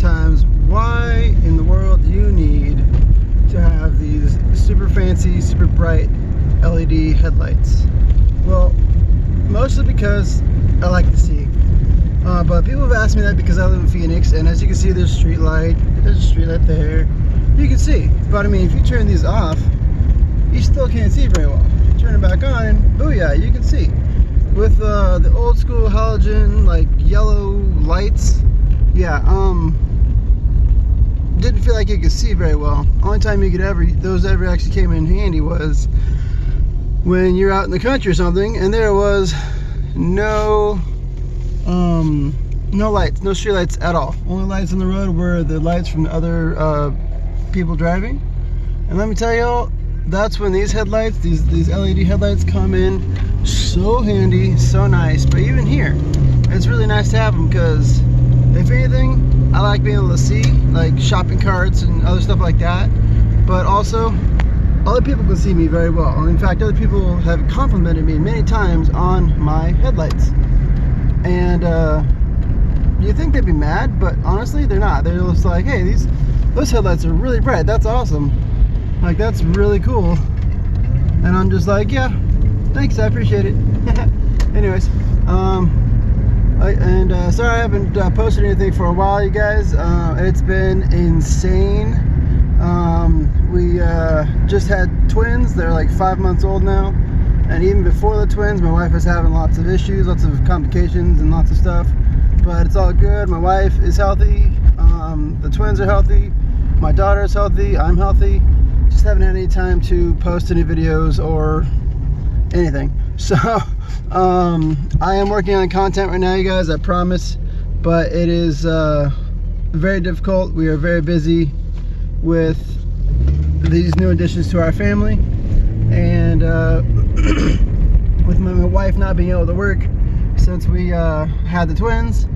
times, why in the world do you need to have these super fancy, super bright LED headlights? Well, mostly because I like to see. But people have asked me that because I live in Phoenix, and as you can see, there's a street light there. You can see, but I mean, if you turn these off, you still can't see very well. Turn it back on, and booyah, you can see. With the old school halogen, like yellow lights, yeah, didn't feel like you could see very well. Only time you could those ever actually came in handy was when you're out in the country or something, and there was no lights, no street lights at all. Only lights on the road were the lights from the other people driving. And let me tell y'all, that's when these headlights, these LED headlights come in so handy, so nice. But even here, it's really nice to have them because, if anything, I like being able to see like shopping carts and other stuff like that. But also, other people can see me very well. In fact, other people have complimented me many times on my headlights. And you think they'd be mad, but honestly, they're not. They're just like, hey, those headlights are really bright. That's awesome. Like, that's really cool. And I'm just like, yeah, thanks, I appreciate it. Anyways, sorry I haven't posted anything for a while, you guys. It's been insane. We just had twins. They're like 5 months old now. And even before the twins, my wife was having lots of issues, lots of complications and lots of stuff. But it's all good. My wife is healthy. The twins are healthy. My daughter is healthy. I'm healthy. Just haven't had any time to post any videos or anything. So I am working on content right now, you guys, I promise. But it is very difficult. We are very busy with these new additions to our family. And with my wife not being able to work since we had the twins,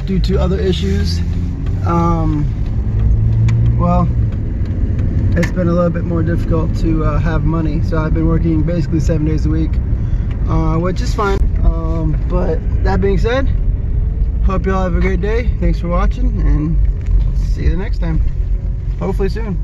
due to other issues, well, it's been a little bit more difficult to have money. So I've been working basically 7 days a week, which is fine. But that being said, hope you all have a great day. Thanks for watching, and see you the next time. Hopefully soon.